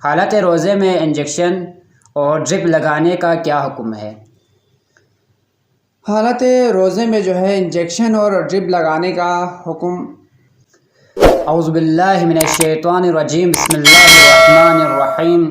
حالت روزے میں انجیکشن اور ڈرپ لگانے کا کیا حکم ہے؟ حالت روزے میں جو ہے انجیکشن اور ڈرپ لگانے کا حکم اعوذ باللہ من الشیطان الرجیم، بسم اللہ الرحمن الرحیم۔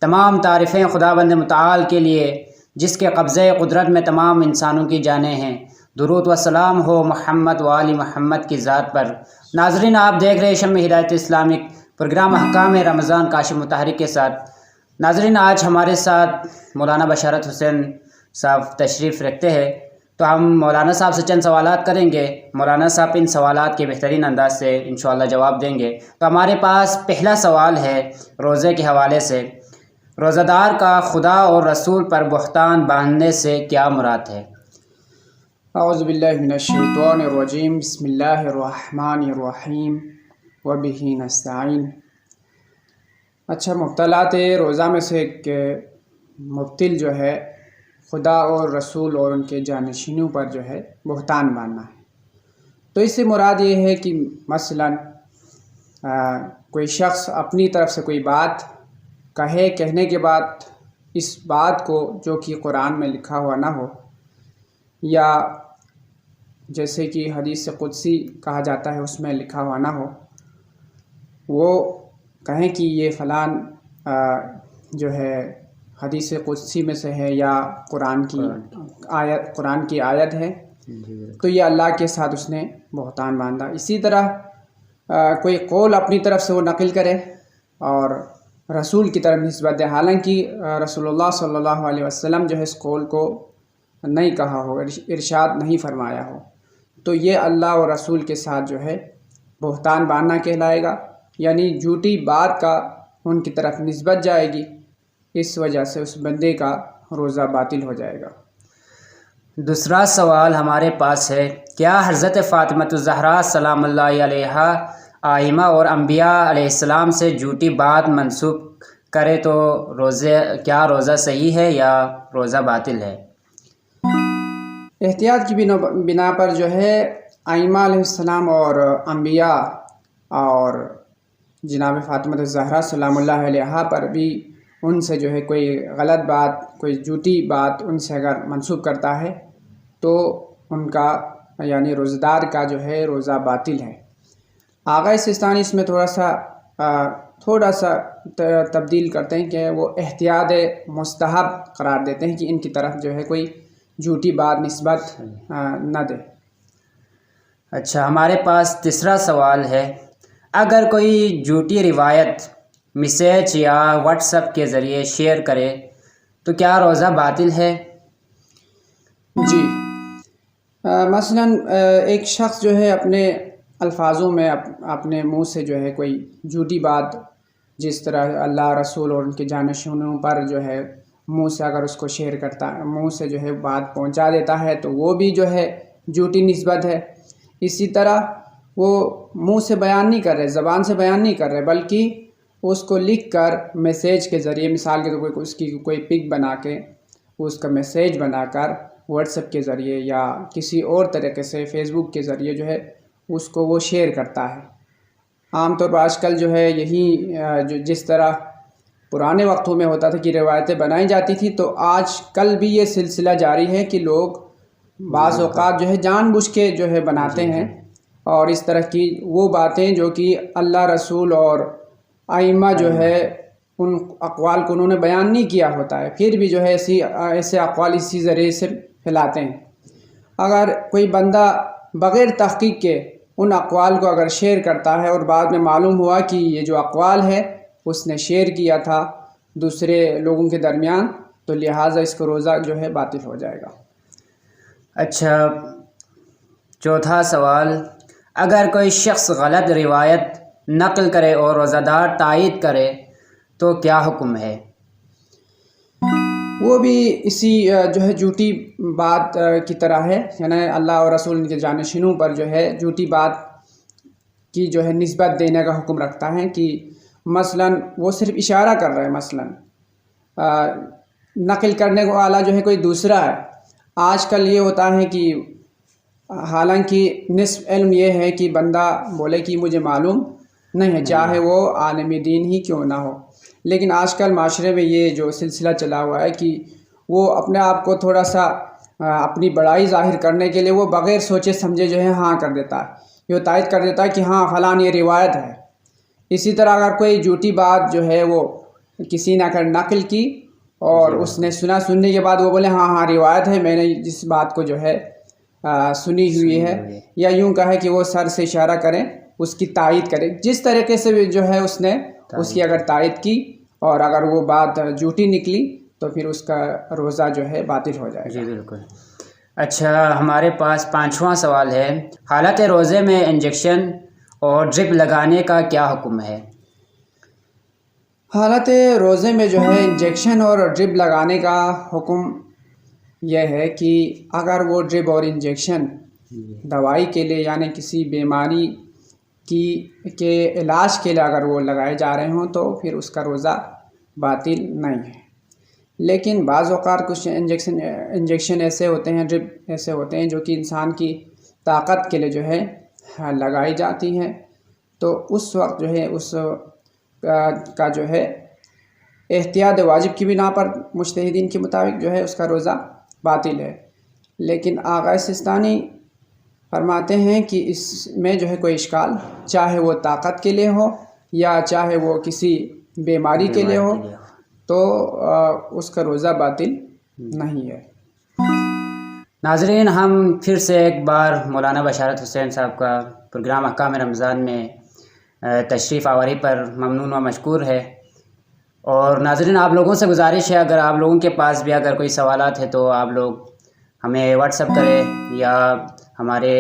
تمام تعریفیں خداوند متعال کے لیے جس کے قبضۂ قدرت میں تمام انسانوں کی جانیں ہیں۔ درود و سلام ہو محمد و آل محمد کی ذات پر۔ ناظرین، آپ دیکھ رہے شمع ہدایت اسلامک پروگرام احکام رمضان کاشف متحرک کے ساتھ۔ ناظرین، آج ہمارے ساتھ مولانا بشارت حسین صاحب تشریف رکھتے ہیں، تو ہم مولانا صاحب سے چند سوالات کریں گے۔ مولانا صاحب ان سوالات کے بہترین انداز سے انشاءاللہ جواب دیں گے۔ تو ہمارے پاس پہلا سوال ہے روزے کے حوالے سے۔ روزہ دار کا خدا اور رسول پر بہتان باندھنے سے کیا مراد ہے؟ اعوذ باللہ من الشیطان الرجیم، بسم اللہ الرحمن الرحیم وبہ نستعین۔ اچھا، مبتلات روزہ میں سے ایک مبتل جو ہے خدا اور رسول اور ان کے جانشینوں پر جو ہے بہتان باندھنا ہے۔ تو اس سے مراد یہ ہے کہ مثلاً کوئی شخص اپنی طرف سے کوئی بات کہنے کے بعد اس بات کو جو کہ قرآن میں لکھا ہوا نہ ہو، یا جیسے کہ حدیث قدسی کہا جاتا ہے اس میں لکھا ہوا نہ ہو، وہ کہیں کہ یہ فلان جو ہے حدیث قدسی میں سے ہے یا قرآن کی آیت ہے، تو یہ اللہ کے ساتھ اس نے بہتان باندھا۔ اسی طرح کوئی قول اپنی طرف سے وہ نقل کرے اور رسول کی طرف نسبت دے، حالانکہ رسول اللہ صلی اللہ علیہ وسلم جو ہے اس قول کو نہیں کہا ہو، ارشاد نہیں فرمایا ہو، تو یہ اللہ اور رسول کے ساتھ جو ہے بہتان باندھنا کہلائے گا، یعنی جھوٹی بات کا ان کی طرف نسبت جائے گی، اس وجہ سے اس بندے کا روزہ باطل ہو جائے گا۔ دوسرا سوال ہمارے پاس ہے، کیا حضرت فاطمہ الزہرا سلام اللہ علیہا آئمہ اور انبیاء علیہ السلام سے جھوٹی بات منسوب کرے تو کیا روزہ صحیح ہے یا روزہ باطل ہے؟ احتیاط کی بنا پر جو ہے آئمہ علیہ السلام اور انبیاء اور جناب فاطمہ الزہرا سلام اللہ علیہا پر بھی ان سے جو ہے کوئی غلط بات، کوئی جھوٹی بات ان سے اگر منسوب کرتا ہے تو ان کا یعنی روزہ دار کا جو ہے روزہ باطل ہے۔ آغا سستانی اس میں تھوڑا سا تبدیل کرتے ہیں کہ وہ احتیاط مستحب قرار دیتے ہیں کہ ان کی طرف جو ہے کوئی جھوٹی بات نسبت نہ دے۔ اچھا، ہمارے پاس تیسرا سوال ہے، اگر کوئی جھوٹی روایت میسیج یا واٹس ایپ کے ذریعے شیئر کرے تو کیا روزہ باطل ہے؟ جی، مثلاً ایک شخص جو ہے اپنے الفاظوں میں اپنے منہ سے جو ہے کوئی جھوٹی بات، جس طرح اللہ رسول اور ان کے جانشینوں پر جو ہے منہ سے اگر اس کو شیئر کرتا ہے، منہ سے جو ہے بات پہنچا دیتا ہے تو وہ بھی جو ہے جھوٹی نسبت ہے۔ اسی طرح وہ منہ سے بیان نہیں کر رہے، زبان سے بیان نہیں کر رہے، بلکہ اس کو لکھ کر میسیج کے ذریعے، مثال کے طور پر اس کی کوئی پک بنا کے اس کا میسیج بنا کر واٹس ایپ کے ذریعے یا کسی اور طریقے سے فیس بک کے ذریعے جو ہے اس کو وہ شیئر کرتا ہے۔ عام طور پر آج کل جو ہے یہی جس طرح پرانے وقتوں میں ہوتا تھا کہ روایتیں بنائی جاتی تھی، تو آج کل بھی یہ سلسلہ جاری ہے کہ لوگ بعض اوقات جو ہے جان بوجھ کے جو ہے بناتے ہیں، اور اس طرح کی وہ باتیں جو کہ اللہ رسول اور ائمہ جو ہے ان اقوال کو انہوں نے بیان نہیں کیا ہوتا ہے، پھر بھی جو ہے ایسے اقوال اسی ذریعے سے پھیلاتے ہیں۔ اگر کوئی بندہ بغیر تحقیق کے ان اقوال کو اگر شیئر کرتا ہے اور بعد میں معلوم ہوا کہ یہ جو اقوال ہے اس نے شیئر کیا تھا دوسرے لوگوں کے درمیان، تو لہٰذا اس کو روزہ جو ہے باطل ہو جائے گا۔ اچھا، چوتھا سوال، اگر کوئی شخص غلط روایت نقل کرے اور روزہ دار تائید کرے تو کیا حکم ہے؟ وہ بھی اسی جو ہے جھوٹی بات کی طرح ہے، یعنی اللہ اور رسول کے جانشینوں پر جو ہے جھوٹی بات کی جو ہے نسبت دینے کا حکم رکھتا ہے، کہ مثلاً وہ صرف اشارہ کر رہا ہے، مثلاً نقل کرنے والا جو ہے کوئی دوسرا ہے۔ آج کل یہ ہوتا ہے کہ حالانکہ نصف علم یہ ہے کہ بندہ بولے کہ مجھے معلوم نہیں ہے، چاہے وہ عالم دین ہی کیوں نہ ہو، لیکن آج کل معاشرے میں یہ جو سلسلہ چلا ہوا ہے کہ وہ اپنے آپ کو تھوڑا سا اپنی بڑائی ظاہر کرنے کے لیے وہ بغیر سوچے سمجھے جو ہے ہاں کر دیتا ہے، یہ تائید کر دیتا ہے کہ ہاں فلاں یہ روایت ہے۔ اسی طرح اگر کوئی جھوٹی بات جو ہے وہ کسی نے اگر نقل کی اور اس نے سننے کے بعد وہ بولے ہاں ہاں روایت ہے، میں نے جس بات کو جو ہے سنی ہوئی ہے، یا یوں کہے کہ وہ سر سے اشارہ کریں، اس کی تائید کرے، جس طریقے سے بھی جو ہے اس نے اس کی اگر تائید کی اور اگر وہ بات جھوٹی نکلی تو پھر اس کا روزہ جو ہے باطل ہو جائے گا۔ جی بالکل۔ اچھا، ہمارے پاس 5واں سوال ہے، حالت روزے میں انجیکشن اور ڈرپ لگانے کا کیا حکم ہے؟ حالت روزے میں جو ہے انجیکشن اور ڈرپ لگانے کا حکم یہ ہے کہ اگر وہ ڈرپ اور انجیکشن دوائی کے لیے یعنی کسی بیماری کے علاج کے لیے اگر وہ لگائے جا رہے ہوں تو پھر اس کا روزہ باطل نہیں ہے۔ لیکن بعض اوقات کچھ انجیکشن ایسے ہوتے ہیں، ڈرپ ایسے ہوتے ہیں جو کہ انسان کی طاقت کے لیے جو ہے لگائی جاتی ہیں، تو اس وقت جو ہے اس کا جو ہے احتیاط واجب کی بنا پر مجتہدین کے مطابق جو ہے اس کا روزہ باطل ہے۔ لیکن آغا سستانی فرماتے ہیں کہ اس میں جو ہے کوئی اشکال، چاہے وہ طاقت کے لیے ہو یا چاہے وہ کسی بیماری کے لیے ہو، تو اس کا روزہ باطل نہیں ہے۔ ناظرین، ہم پھر سے ایک بار مولانا بشارت حسین صاحب کا پروگرام احکام رمضان میں تشریف آوری پر ممنون و مشکور ہے۔ اور ناظرین، آپ لوگوں سے گزارش ہے، اگر آپ لوگوں کے پاس بھی اگر کوئی سوالات ہیں تو آپ لوگ ہمیں واٹس ایپ کریں یا ہمارے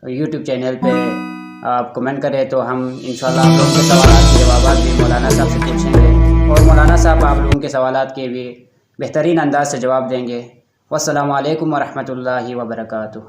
یوٹیوب چینل پہ آپ کمنٹ کریں، تو ہم انشاءاللہ آپ لوگوں کے سوالات کے جوابات بھی مولانا صاحب سے پوچھیں گے اور مولانا صاحب آپ لوگوں کے سوالات کے بھی بہترین انداز سے جواب دیں گے۔ والسلام علیکم ورحمۃ اللہ وبرکاتہ۔